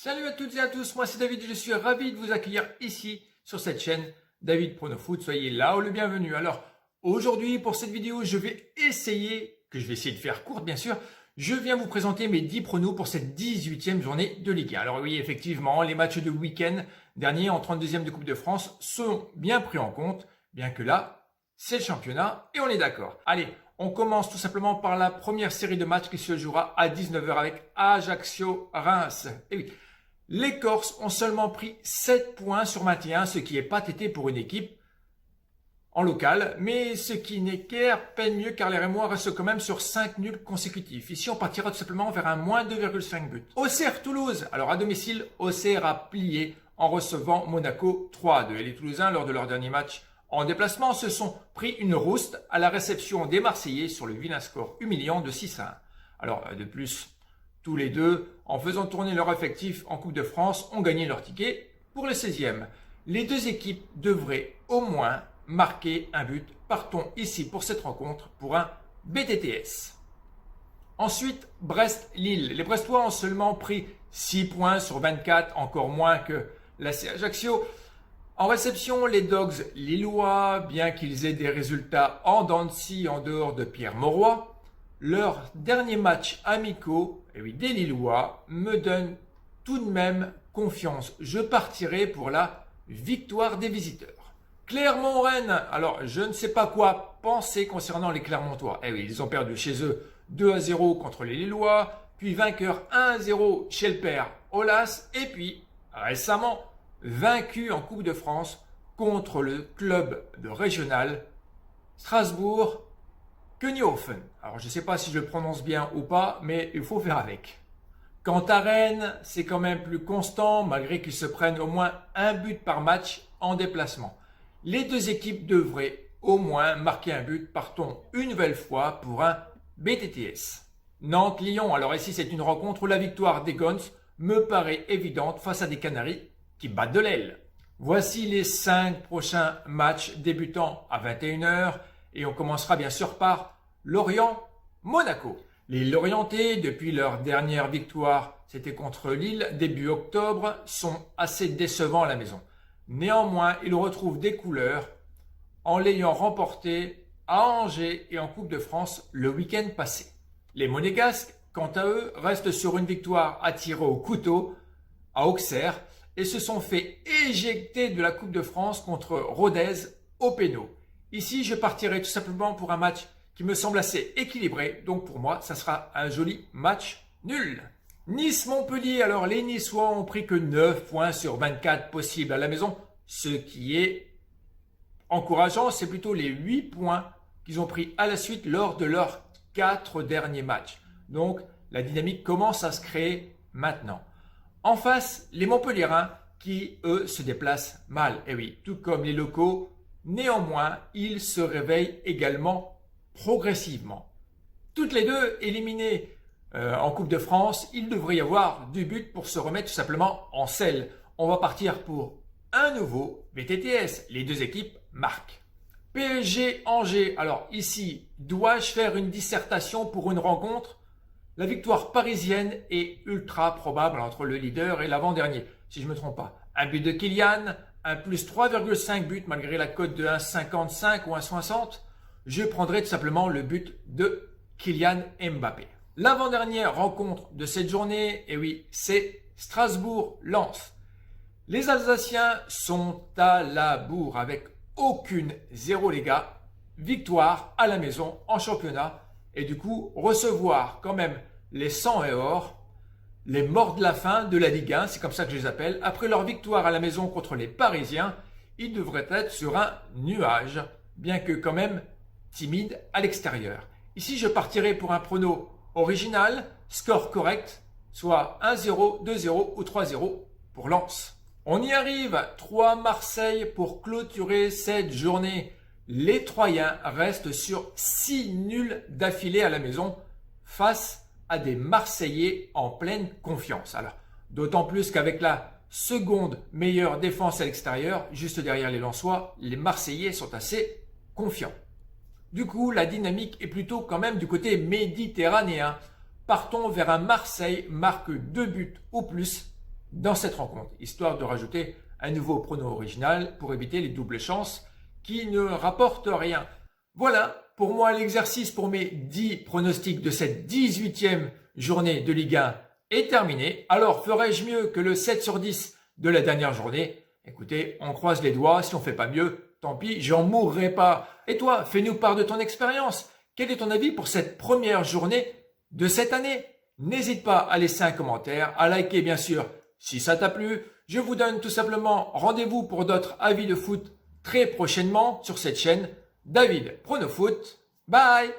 Salut à toutes et à tous, moi c'est David, je suis ravi de vous accueillir ici sur cette chaîne David Prono Foot, soyez là ou le bienvenu. Alors aujourd'hui pour cette vidéo je vais essayer de faire courte bien sûr, je viens vous présenter mes 10 pronos pour cette 18e journée de Ligue 1. Alors oui effectivement les matchs de week-end dernier en 32e de Coupe de France sont bien pris en compte, bien que là c'est le championnat et on est d'accord. Allez, on commence tout simplement par la première série de matchs qui se jouera à 19h avec Ajaccio-Reims. Et oui, les Corses ont seulement pris 7 points sur 21, ce qui n'est pas tété pour une équipe en local, mais ce qui n'est guère peine mieux car les Rémois restent quand même sur 5 nuls consécutifs. Ici, on partira tout simplement vers un moins 2,5 buts. Auxerre-Toulouse, alors à domicile, Auxerre a plié en recevant Monaco 3-2. Et les Toulousains, lors de leur dernier match en déplacement, se sont pris une rouste à la réception des Marseillais sur le vilain score humiliant de 6-1. Alors, de plus, tous les deux, en faisant tourner leur effectif en Coupe de France, ont gagné leur ticket pour le 16e. Les deux équipes devraient au moins marquer un but. Partons ici pour cette rencontre pour un BTTS. Ensuite, Brest-Lille. Les Brestois ont seulement pris 6 points sur 24, encore moins que l'AC Ajaccio. En réception, les Dogs lillois, bien qu'ils aient des résultats en dents de scie en dehors de Pierre Mauroy, leurs derniers matchs amicaux, et oui, des Lillois, me donnent tout de même confiance. Je partirai pour la victoire des visiteurs. Clermont-Rennes, alors je ne sais pas quoi penser concernant les Clermontois. Eh oui, ils ont perdu chez eux 2-0 contre les Lillois, puis vainqueur 1-0 chez le père Aulas, et puis récemment vaincu en Coupe de France contre le club de régional Strasbourg Könighofen. Alors je ne sais pas si je le prononce bien ou pas, mais il faut faire avec. Quant à Rennes, c'est quand même plus constant malgré qu'ils se prennent au moins un but par match en déplacement. Les deux équipes devraient au moins marquer un but. Partons une nouvelle fois pour un BTTS. Nantes-Lyon, alors ici c'est une rencontre où la victoire des Guns me paraît évidente face à des Canaries qui battent de l'aile. Voici les 5 prochains matchs débutant à 21h et on commencera bien sûr par Lorient-Monaco. Les Lorientais, depuis leur dernière victoire, c'était contre Lille début octobre, sont assez décevants à la maison. Néanmoins, ils retrouvent des couleurs en l'ayant remporté à Angers et en Coupe de France le week-end passé. Les Monégasques, quant à eux, restent sur une victoire à tirer au couteau à Auxerre et se sont fait éjecter de la Coupe de France contre Rodez au pénal. Ici, je partirai tout simplement pour un match qui me semble assez équilibré. Donc pour moi, ça sera un joli match nul. Nice-Montpellier. Alors les Niçois ont pris que 9 points sur 24 possibles à la maison. Ce qui est encourageant, c'est plutôt les 8 points qu'ils ont pris à la suite lors de leurs 4 derniers matchs. Donc la dynamique commence à se créer maintenant. En face, les Montpelliérains qui, eux, se déplacent mal. Et oui, tout comme les locaux, néanmoins, ils se réveillent également progressivement. Toutes les deux éliminées en Coupe de France, il devrait y avoir du but pour se remettre tout simplement en selle. On va partir pour un nouveau BTTS. Les deux équipes marquent. PSG-Angers. Alors ici, dois-je faire une dissertation pour une rencontre ? La victoire parisienne est ultra probable entre le leader et l'avant-dernier, si je ne me trompe pas. Un but de Kylian, un plus 3,5 buts malgré la cote de 1,55 ou 1,60. Je prendrai tout simplement le but de Kylian Mbappé. L'avant-dernière rencontre de cette journée, et oui, c'est Strasbourg-Lens. Les Alsaciens sont à la bourre avec aucune 0 les gars. Victoire à la maison en championnat et du coup recevoir quand même les 100 et or, les morts de la faim de la Ligue 1, c'est comme ça que je les appelle. Après leur victoire à la maison contre les Parisiens, ils devraient être sur un nuage, bien que quand même timide à l'extérieur. Ici, je partirai pour un prono original, score correct, soit 1-0, 2-0 ou 3-0 pour Lens. On y arrive, 3 Marseille pour clôturer cette journée. Les Troyens restent sur 6 nuls d'affilée à la maison face à des Marseillais en pleine confiance. Alors, d'autant plus qu'avec la seconde meilleure défense à l'extérieur, juste derrière les Lensois, les Marseillais sont assez confiants. Du coup, la dynamique est plutôt quand même du côté méditerranéen. Partons vers un Marseille marque 2 buts ou plus dans cette rencontre, histoire de rajouter un nouveau prono original pour éviter les doubles chances qui ne rapportent rien. Voilà pour moi l'exercice pour mes 10 pronostics de cette 18e journée de Ligue 1 est terminé. Alors ferais-je mieux que le 7 sur 10 de la dernière journée? Écoutez, on croise les doigts, si on fait pas mieux, tant pis, j'en mourrai pas. Et toi, fais-nous part de ton expérience. Quel est ton avis pour cette première journée de cette année? N'hésite pas à laisser un commentaire, à liker bien sûr si ça t'a plu. Je vous donne tout simplement rendez-vous pour d'autres avis de foot très prochainement sur cette chaîne. David Pronofoot. Bye!